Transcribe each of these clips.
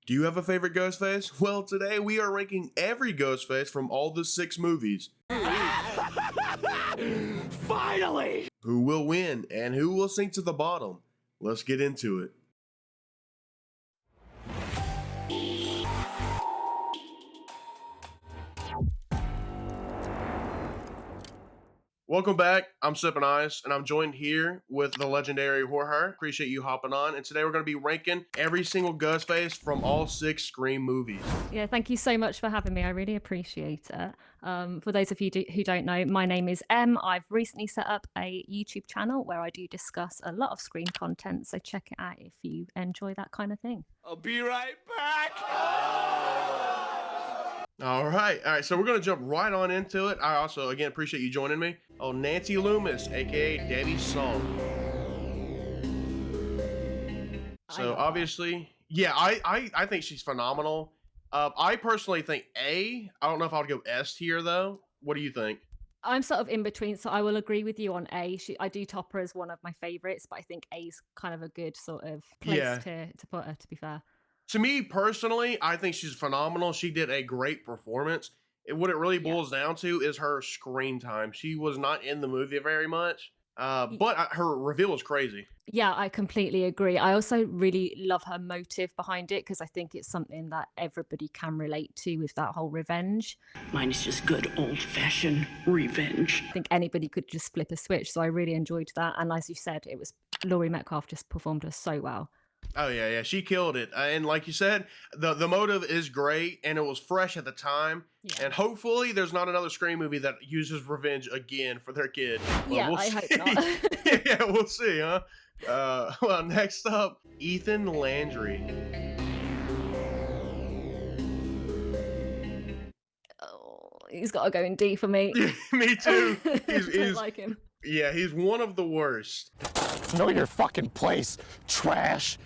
Do you have a favorite Ghostface? Well, today we are ranking every Ghostface from all the 6 movies. Finally! Who will win and who will sink to the bottom? Let's get into it. Welcome back. I'm Sippin, and I'm joined here with the legendary HorrHer. Appreciate you hopping on. And today we're going to be ranking every single Ghostface from all 6 Scream movies. Yeah, thank you so much for having me. I really appreciate it. For those of you who don't know, my name is Em. I've recently set up a YouTube channel where I do discuss a lot of Scream content, so check it out if you enjoy that kind of thing. I'll be right back! All right. So we're going to jump right on into it. I also, again, appreciate you joining me. Oh, Nancy Loomis, a.k.a. Debbie's Song. So obviously, yeah, I think she's phenomenal. I personally think A. I don't know if I would go S tier, though. What do you think? I'm sort of in between, so I will agree with you on A. I do top her as one of my favorites, but I think A's kind of a good sort of place to put her, to be fair. To me personally, I think she's phenomenal. She did a great performance. What it really boils down to is her screen time. She was not in the movie very much, but her reveal was crazy. Yeah, I completely agree. I also really love her motive behind it because I think it's something that everybody can relate to with that whole revenge. Mine is just good old-fashioned revenge. I think anybody could just flip a switch, so I really enjoyed that. And as you said, it was Laurie Metcalf just performed her so well. Oh yeah, she killed it. And like you said, the motive is great, and it was fresh at the time. Yeah. And hopefully, there's not another Scream movie that uses revenge again for their kid. But I hope not. Yeah, we'll see, huh? Well, next up, Ethan Landry. Oh, he's got to go in D for me. Me too. I don't like him. Yeah, he's one of the worst. Know your fucking place, trash.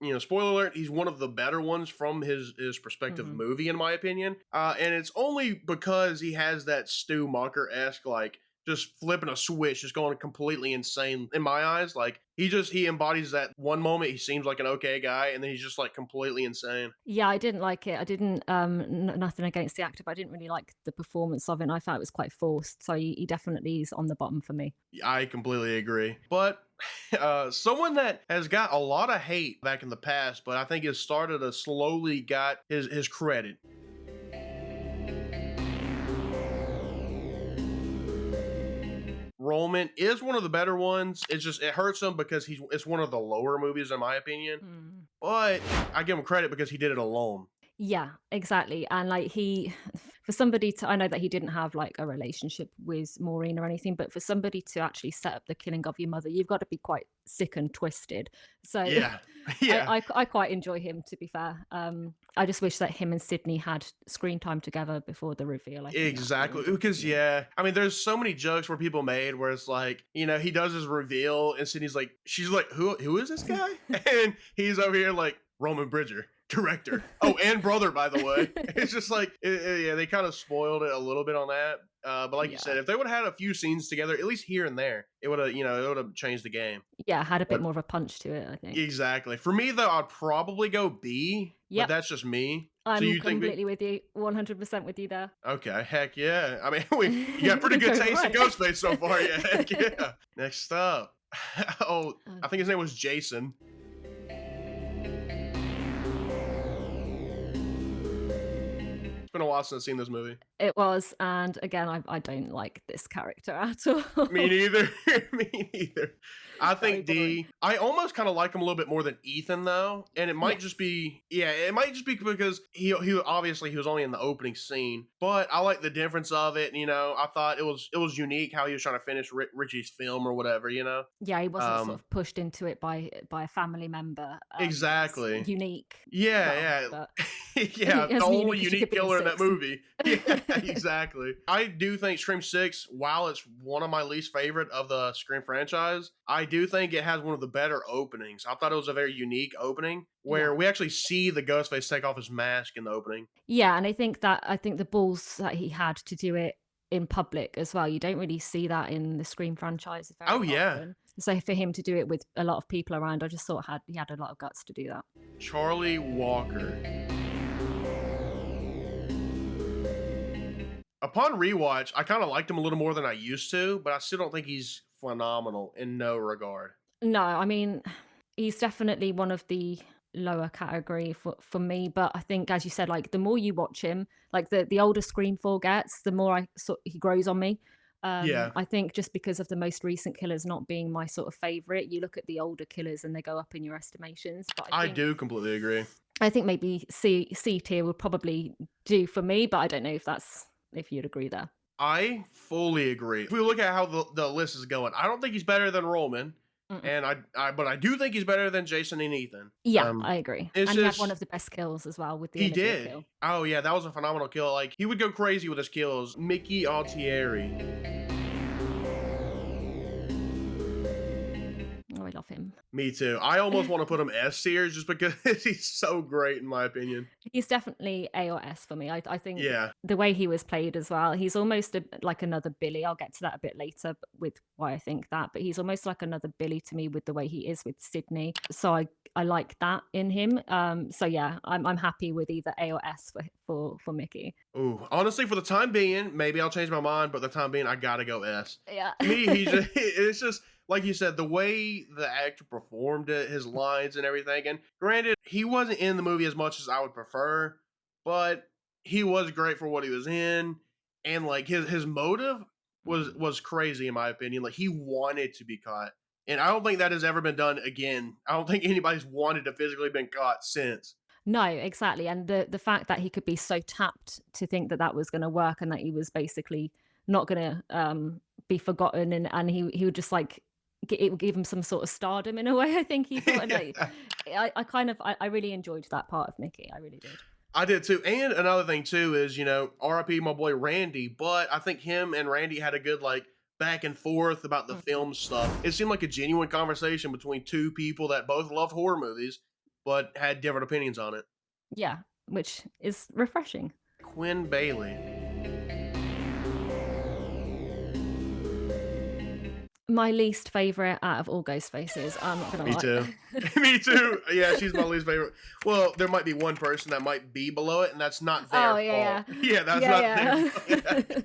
You know, spoiler alert, he's one of the better ones from his perspective movie, in my opinion. And it's only because he has that Stu Macher-esque, like, just flipping a switch, just going completely insane in my eyes. Like, he embodies that one moment he seems like an okay guy, and then he's just like completely insane. Yeah, I didn't like it. I didn't, nothing against the actor, but I didn't really like the performance of it, and I thought it was quite forced. So he definitely is on the bottom for me. I completely agree. But someone that has got a lot of hate back in the past, but I think has started to slowly got his credit. Roman is one of the better ones. It hurts him because it's one of the lower movies in my opinion. But I give him credit because he did it alone. Yeah, exactly. And like for somebody to, I know that he didn't have like a relationship with Maureen or anything, but for somebody to actually set up the killing of your mother, you've got to be quite sick and twisted. So yeah. I quite enjoy him, to be fair. I just wish that him and Sydney had screen time together before the reveal. Exactly. Because I mean, there's so many jokes where people made where it's like, you know, he does his reveal and Sydney's like, she's like, who is this guy? And he's over here like, Roman Bridger, director. Oh, and brother, by the way. It's just like, they kind of spoiled it a little bit on that. But like you said, if they would have had a few scenes together, at least here and there, it would have changed the game. Yeah, had a bit more of a punch to it, I think. Exactly. For me, though, I'd probably go B. But that's just me. I'm completely with you, 100% with you there. Okay, heck yeah. I mean, you got pretty good taste in Ghostface so far. Yeah, heck yeah. Next up. I think his name was Jason. It's been a while since I've seen this movie. It was, and again, I don't like this character at all. Me neither. Me neither. I think D. I almost kind of like him a little bit more than Ethan, though, and it might just be, it might just be because he obviously he was only in the opening scene, but I like the difference of it. You know, I thought it was unique how he was trying to finish Richie's film or whatever. You know. Yeah, he wasn't sort of pushed into it by a family member. Exactly. Unique. Yeah. Yeah, the only unique killer in that movie. Yeah, exactly. I do think Scream 6, while it's one of my least favorite of the Scream franchise, I do think it has one of the better openings. I thought it was a very unique opening where we actually see the Ghostface take off his mask in the opening. Yeah, and I think the balls that he had to do it in public as well. You don't really see that in the Scream franchise very often. So for him to do it with a lot of people around, I just thought he had a lot of guts to do that. Charlie Walker. Upon rewatch, I kind of liked him a little more than I used to, but I still don't think he's phenomenal in no regard. No, I mean, he's definitely one of the lower category for me. But I think, as you said, like the more you watch him, like the older Scream 4 gets, the more he grows on me. Yeah, I think just because of the most recent killers not being my sort of favorite, you look at the older killers and they go up in your estimations. But I do completely agree. I think maybe C tier would probably do for me, but I don't know if you'd agree there. I fully agree. If we look at how the list is going, I don't think he's better than Roman, Mm-mm. and but I do think he's better than Jason and Ethan. Yeah, I agree. It's And he had just one of the best kills as well with the he Olivia did. kill. Oh yeah, that was a phenomenal kill. Like he would go crazy with his kills. Mickey Altieri. Oh, I love him. Me too. I almost want to put him S tier just because he's so great in my opinion. He's definitely A or S for me. I think Yeah. the way he was played as well, he's almost like another Billy. I'll get to that a bit later with why I think that, but he's almost like another Billy to me with the way he is with Sydney. So I like that in him. So yeah, I'm happy with either A or S for Mickey. Ooh, honestly, for the time being, maybe I'll change my mind, but the time being, I gotta go S. Yeah. To me, it's just like you said, the way the actor performed it, his lines and everything. And granted, he wasn't in the movie as much as I would prefer, but he was great for what he was in. And like his motive was crazy in my opinion. Like he wanted to be caught. And I don't think that has ever been done again. I don't think anybody's wanted to physically been caught since. No, exactly. And the fact that he could be so tapped to think that that was going to work and that he was basically not going to be forgotten and he would just like it would give him some sort of stardom in a way. I think he thought. And I really enjoyed that part of Mickey. I really did. I did too. And another thing too is, RIP my boy Randy, but I think him and Randy had a good like back and forth about the film stuff. It seemed like a genuine conversation between two people that both loved horror movies, but had different opinions on it. Yeah, which is refreshing. Quinn Bailey. My least favorite out of all Ghostfaces. I'm not gonna Me lie. too. Me too. Yeah, she's my least favorite. Well, there might be one person that might be below it, and that's not their Oh yeah, fault. Yeah, that's not their fault.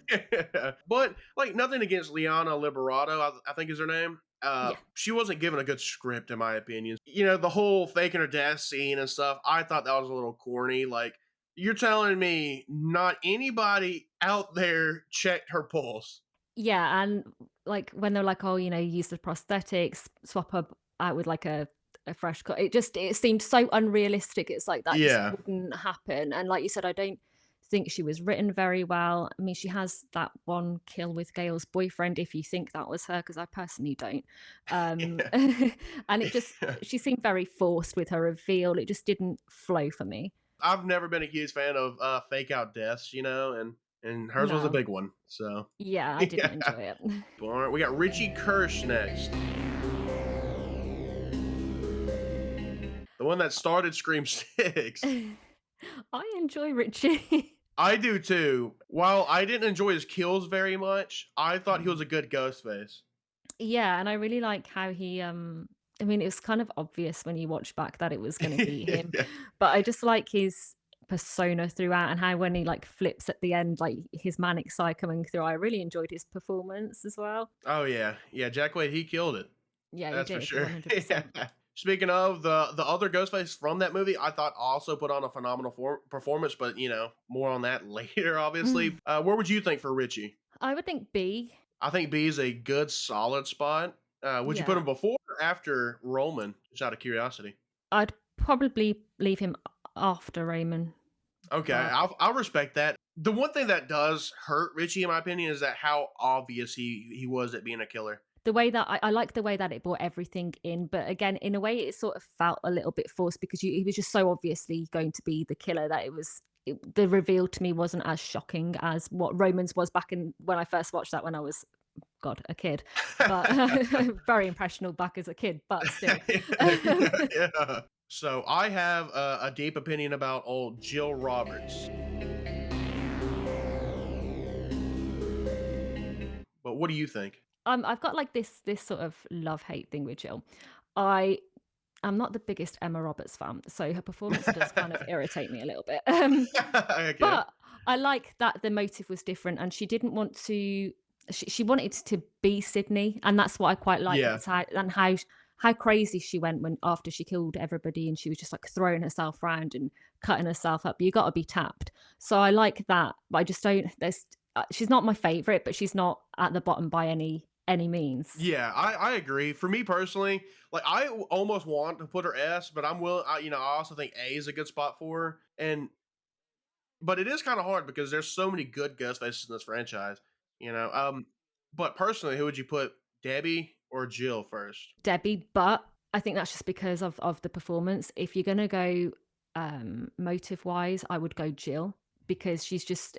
Yeah. But like nothing against Liana Liberato, I think is her name. Yeah. She wasn't given a good script, in my opinion. The whole faking her death scene and stuff, I thought that was a little corny. Like, you're telling me not anybody out there checked her pulse. Yeah, and like when they're like, oh, use the prosthetics, swap her out with like a fresh cut. It seemed so unrealistic. It's like that just Yeah. wouldn't happen. And like you said, I don't think she was written very well. I mean, she has that one kill with Gail's boyfriend, if you think that was her, because I personally don't. And she seemed very forced with her reveal. It just didn't flow for me. I've never been a huge fan of fake out deaths, and hers was a No. big one. So Yeah, I didn't enjoy it. all right, we got Richie Kirsch next. The one that started Scream 6. I enjoy Richie. I do too. While I didn't enjoy his kills very much, I thought he was a good Ghostface. Yeah, and I really like how he I mean, it was kind of obvious when you watch back that it was going to be him, but I just like his persona throughout and how when he like flips at the end, like his manic side coming through. I really enjoyed his performance as well. Oh yeah. Yeah, Jack Wade, he killed it. Yeah, That's he for did, sure. 100%. Yeah. Speaking of the other Ghostface from that movie, I thought also put on a phenomenal performance, but more on that later, obviously. Where would you think for Richie? I would think B. I think B is a good solid spot. Would you put Yeah. him before or after Roman? Just out of curiosity. I'd probably leave him after Raymond. Okay, Wow. I'll respect that. The one thing that does hurt Richie, in my opinion, is that how obvious he was at being a killer. The way that I like the way that it brought everything in, but again, in a way, it sort of felt a little bit forced because he was just so obviously going to be the killer that the reveal to me wasn't as shocking as what Romans was back in when I first watched that when I was, God, a kid, but very impressionable back as a kid, but still. Yeah. So I have a deep opinion about old Jill Roberts. But what do you think? I've got like this sort of love-hate thing with Jill. I am not the biggest Emma Roberts fan, so her performance does kind of irritate me a little bit. Okay. But I like that the motive was different, and she didn't want to. She wanted to be Sydney, and that's what I quite like. Yeah. Is how crazy she went when after she killed everybody, and she was just like throwing herself around and cutting herself up. You got to be tapped. So I like that, but I just don't. She's not my favorite, but she's not at the bottom by any means. Yeah, I agree. For me personally, like almost want to put her S, but I'm willing. I also think A is a good spot for her, and but it is kind of hard because there's so many good Ghostfaces in this franchise. You know, but personally, who would you put, Debbie or Jill first? Debbie, but I think that's just because of the performance. If you're gonna go motive wise, I would go Jill because she's just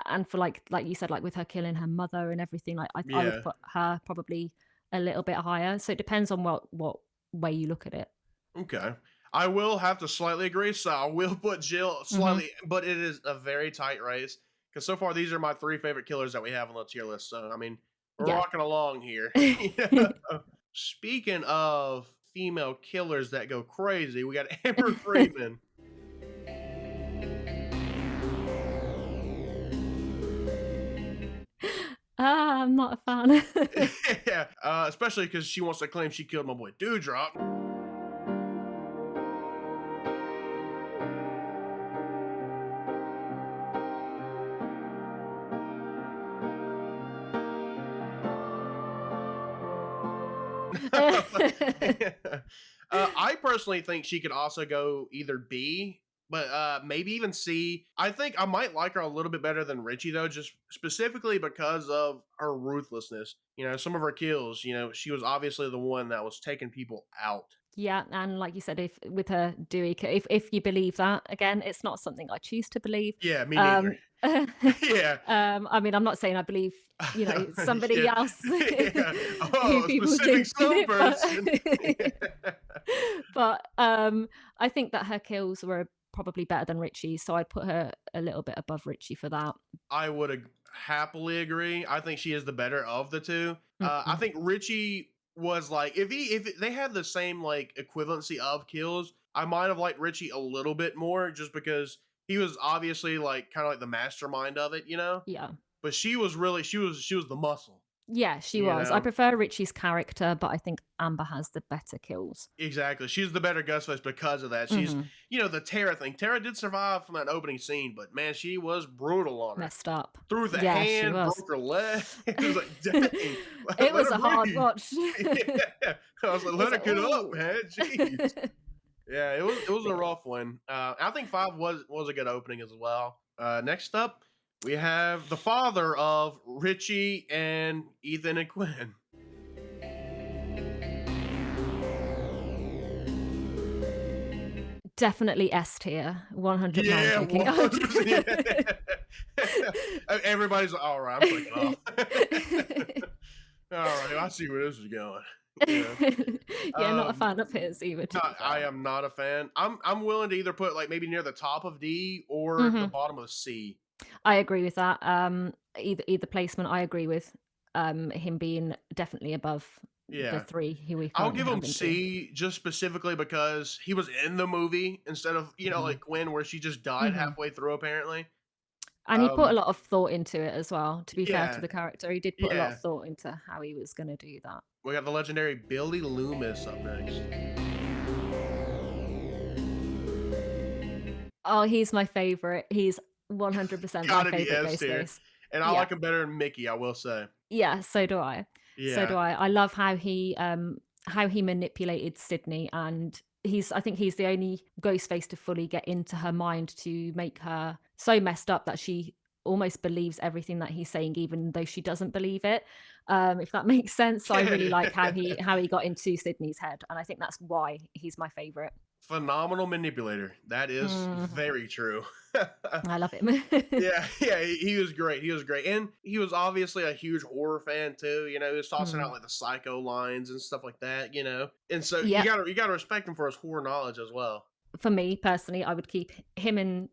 and for like you said, like with her killing her mother and everything, like I would Yeah. put her probably a little bit higher. So it depends on what way you look at it. Okay. I will have to slightly agree, so I will put Jill Hmm. slightly, but it is a very tight race because so far these are my three favorite killers that we have on the tier list. So I mean, we're Yeah. rocking along here. Speaking of female killers that go crazy, we got Amber Freeman. I'm not a fan. Yeah, especially because she wants to claim she killed my boy Dewdrop. I personally think she could also go either B, but maybe even C. I think I might like her a little bit better than Richie though, just specifically because of her ruthlessness. Some of her kills. She was obviously the one that was taking people out. Yeah, and like you said, if with her Dewey, if you believe that, again, it's not something I choose to believe. Yeah, me neither. Um, Yeah. I mean, I'm not saying I believe, somebody Yeah. else Yeah. who Oh, a people specific think did some it, but person. but I think that her kills were probably better than Richie's, so I'd put her a little bit above Richie for that. I would happily agree. I think she is the better of the two. I Mhm. think Richie was like, if they had the same like equivalency of kills, I might have liked Richie a little bit more just because he was obviously like kind of like the mastermind of it. Yeah. But she was the muscle, Yeah, she you was. I know. prefer Richie's character, but I think Amber has the better kills. Exactly. She's the better Ghostface because of that. She's, Mhm. the Tara thing. Tara did survive from that opening scene, but man, she was brutal on her. Messed up. Threw the Yeah, she hand, was. broke her leg. It was like, dang, It let was her a hard breathe. watch. Yeah. I was like, It was let her like, get up, "Ooh." man. Jeez. Yeah, it was a But rough one. I think five was a good opening as well. Next up, we have the father of Richie and Ethan and Quinn. definitely S tier, £100 Yeah, making 100%. Everybody's like, all right, I'm clicking off. All right, I see where this is going. Yeah. Yeah, not a Um, fan of his either, to no, be I fair. am not a fan. I'm willing to either put like maybe near the top of D or the Mhm. bottom of C. I agree with that. Either placement, I agree with him being definitely above the Yeah. three who we I'll currently give him have in tier. C just specifically because he was in the movie instead of, Mhm. like Gwen where she just died Mhm. halfway through apparently. And he put a Um lot of thought into it as well. To be fair to yeah, the character, he did put a lot of yeah. thought into how he was going to do that. We got the legendary Billy Loomis up next. Oh, he's my favorite. He's 100% my Gotta be favorite S tier. Ghostface. And I Yeah. like him better than Mickey, I will say. Yeah, so do I. So do Yeah. I. I love how he manipulated Sydney, and I think he's the only Ghostface to fully get into her mind to make her so messed up that she almost believes everything that he's saying, even though she doesn't believe it. If that makes sense. So I really like how he got into Sydney's head, and I think that's why he's my favorite. Phenomenal manipulator. That is Mhm. very true. I love him. Yeah, yeah, he was great. He was great, and he was obviously a huge horror fan too. He was tossing out Mm. like the psycho lines and stuff like that. And so you Yep. gotta respect him for his horror knowledge as well. For me personally, I would keep him and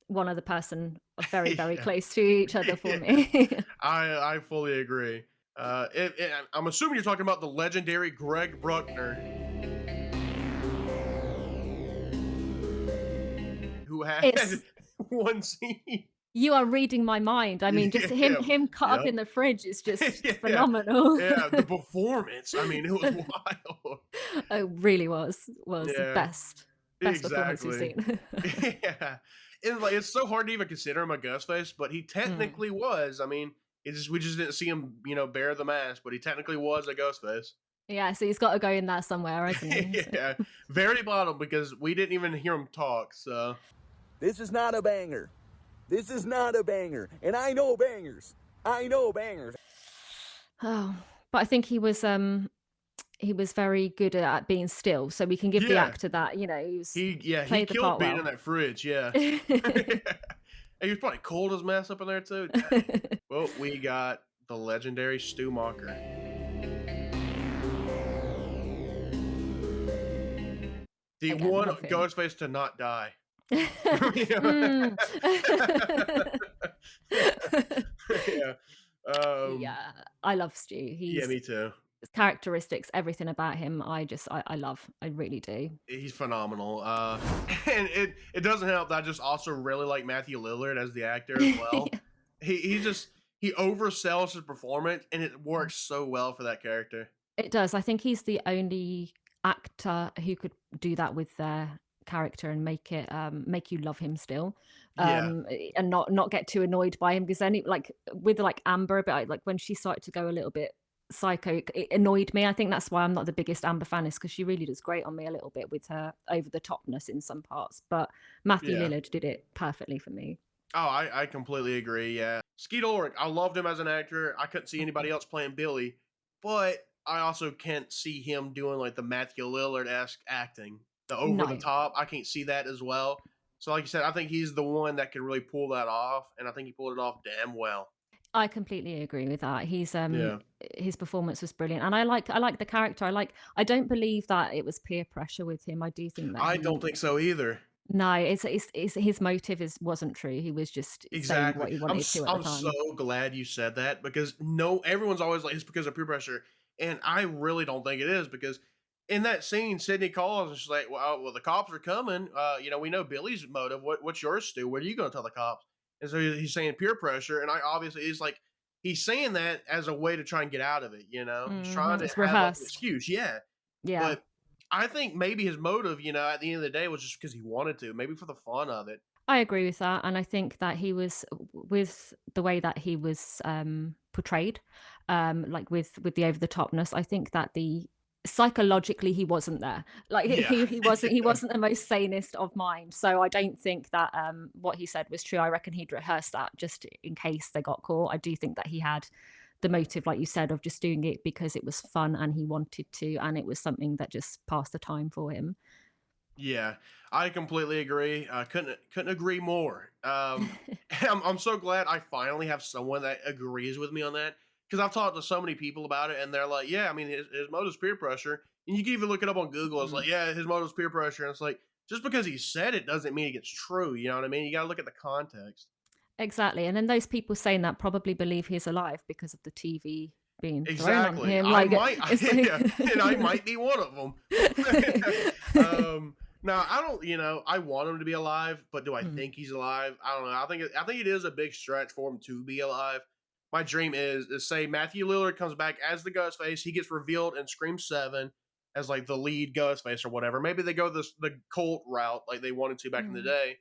one other person very, very Yeah, close to each other for yeah, me. I fully agree. I'm assuming you're talking about the legendary Greg Bruckner, who had It's one scene. You are reading my mind. I mean, just him Yeah, him cut up yep. in the fridge is just Yeah, phenomenal. yeah, the performance, I mean, it was wild. It really was Yeah, best performance we've exactly. seen. Yeah, and, like, it's so hard to even consider him a Ghostface, but he Mm. technically was. I mean, we just didn't see him, bear the mask, but he technically was a Ghostface. Yeah, so he's got to go in there somewhere, hasn't he? So Yeah, very bottom because we didn't even hear him talk, so This is not a banger. This is not a banger. And I know bangers. I know bangers. oh, but I think he was very good at being still, so we can give the yeah. actor that, he was He played the killed part being in well. that fridge, yeah. And he was probably cold as mess up in there too. Dang. Well, we got the legendary Stu Macher. The Again, one love him. Ghostface to not die. Mm. Yeah. Um, Yeah, I love Stu. yeah, He's me too. his characteristics, everything about him, I love. I really do. He's phenomenal. And it doesn't help that I just also really like Matthew Lillard as the actor as well. Yeah. He oversells his performance and it works so well for that character. It does. I think he's the only actor who could do that with their character and make you love him still, Yeah. and not get too annoyed by him because then like with like Amber a bit like when she started to go a little bit psycho, it annoyed me. I think that's why I'm not the biggest Amber fan is because she really does great on me a little bit with her over the topness in some parts. But Matthew Yeah. Lillard did it perfectly for me. Oh, I completely agree. Yeah. Skeet Ulrich, I loved him as an actor. I couldn't see anybody else playing Billy, but I also can't see him doing like the Matthew Lillard esque acting, the over the No, top. I can't see that as well. So, like you said, I think he's the one that could really pull that off, and I think he pulled it off damn well. I completely agree with that. Yeah. His performance was brilliant, and I like the character. I don't believe that it was peer pressure with him. I do think that I don't think so either. no, it's his motive wasn't true. He was just saying Exactly. what he wanted to at the I'm so time. glad you said that because no, everyone's always like it's because of peer pressure, and I really don't think it is because in that scene, Sydney calls and she's like, "Well, the cops are coming. We know Billy's motive. What's yours, Stu? What are you going to tell the cops?" And so he's saying peer pressure, and I obviously he's saying that as a way to try and get out of it. He's trying to It's have like an rehearsed. excuse, yeah. Yeah. But I think maybe his motive, at the end of the day, was just because he wanted to, maybe for the fun of it. I agree with that, and I think that he was with the way that he was portrayed, like with the over the topness. I think that the psychologically he wasn't there. Like Yeah. he wasn't the most sanest of mind. So I don't think that what he said was true. I reckon he'd rehearsed that just in case they got caught. I do think that he had the motive, like you said, of just doing it because it was fun and he wanted to, and it was something that just passed the time for him. Yeah, I completely agree. I couldn't agree more. I'm so glad I finally have someone that agrees with me on that because I've talked to so many people about it, and they're like, "Yeah, I mean, his motive's peer pressure." And you can even look it up on Google. It's like, "Yeah, his motive's peer pressure," and it's like just because he said it doesn't mean it gets true. You know what I mean? You got to look at the context. Exactly, and then those people saying that probably believe he's alive because of the TV being thrown on Exactly. him, I like, might, it's yeah, and I like might be one of them. Now I don't, I want him to be alive, but do I Mm, think he's alive? I don't know. I think it is a big stretch for him to be alive. My dream is say Matthew Lillard comes back as the Ghostface. He gets revealed in Scream 7 as like the lead Ghostface or whatever. Maybe they go the cult route like they wanted to back in the mm. day.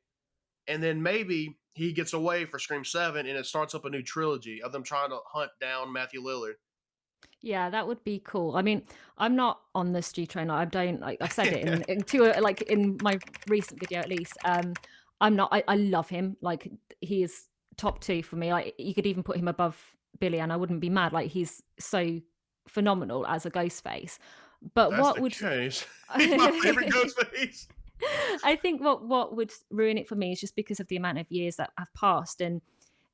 And then maybe he gets away for Scream 7 and it starts up a new trilogy of them trying to hunt down Matthew Lillard. Yeah, that would be cool. I mean, I'm not on the Stu train. I don't like. I've said it in two like in my recent video at least. I'm not. I love him. Like he is top two for me. Like you could even put him above Billy, and I wouldn't be mad. Like he's so phenomenal as a ghost face. But That's what the would case. He's my favorite Ghostface. I think what would ruin it for me is just because of the amount of years that have passed, and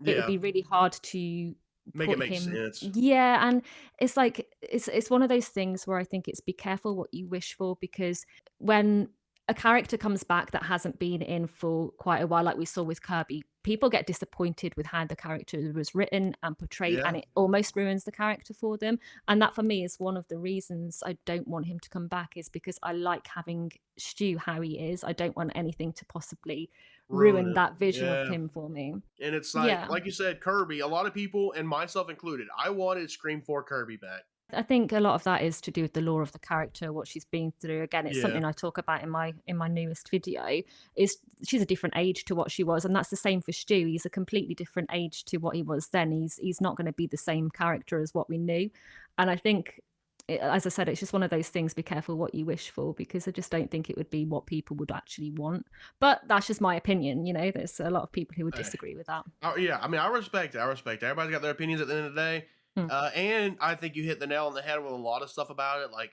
it would Yeah, be really hard to make it put make him. sense. Yeah, and it's like it's one of those things where I think it's be careful what you wish for because when a character comes back that hasn't been in for quite a while, like we saw with Kirby, people get disappointed with how the character was written and portrayed, and Yeah. it almost ruins the character for them. And that for me is one of the reasons I don't want him to come back, is because I like having Stu how he is. I don't want anything to possibly Ruin ruin it. that vision of Yeah. him for me. And it's Yeah. like you said, Kirby, a lot of people, and myself included, I wanted Scream 4 Kirby back. I think a lot of that is to do with the lore of the character, what she's been through. Again, it's Yeah. something I talk about in my newest video. Is she's a different age to what she was, and that's the same for Stu. He's a completely different age to what he was then. He's not going to be the same character as what we knew, and I think, as I said, it's just one of those things. Be careful what you wish for, because I just don't think it would be what people would actually want. But that's just my opinion. You know, there's a lot of people who would Hey. disagree with that. Oh, yeah, I mean, I respect it. I respect it. Everybody's got their opinions at the end of the day. Hmm. And I think you hit the nail on the head with a lot of stuff about it. Like,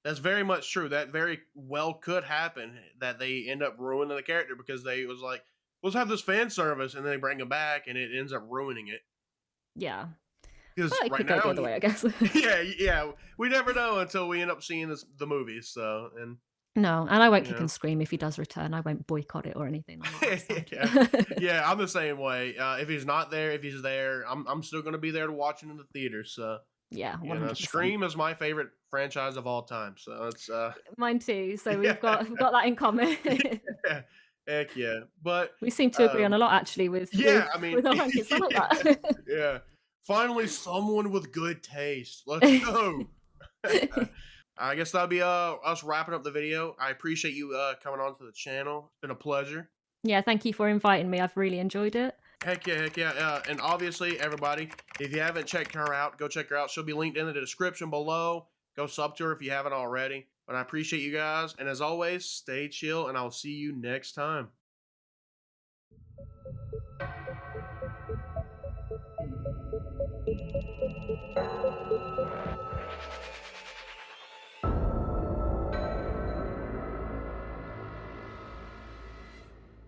that's very much true. That very well could happen, that they end up ruining the character because they was like, let's have this fan service, and then they bring him back, and it ends up ruining it. Yeah, Because but it right could go now, the other way, I guess. yeah, we never know until we end up seeing the movies. So, and No, and I won't you kick know, and scream if he does return. I won't boycott it or anything like that. yeah, So. yeah, I'm the same way. If he's not there, if he's there, I'm still gonna be there to watch him in the theater. So, Yeah, you know, 100%. Scream is my favorite franchise of all time. So it's Mine too. So yeah, we've got that in common. yeah, heck yeah. But We seem to agree on a um, lot actually with yeah, I mean, with our rankings. I like yeah, that. yeah. Finally, someone with good taste. Let's go. I guess that'll be us wrapping up the video. I appreciate you coming on to the channel. It's been a pleasure. Yeah, thank you for inviting me. I've really enjoyed it. Heck yeah, heck yeah. And obviously, everybody, if you haven't checked her out, go check her out. She'll be linked in the description below. Go sub to her if you haven't already. But I appreciate you guys. And as always, stay chill, and I'll see you next time.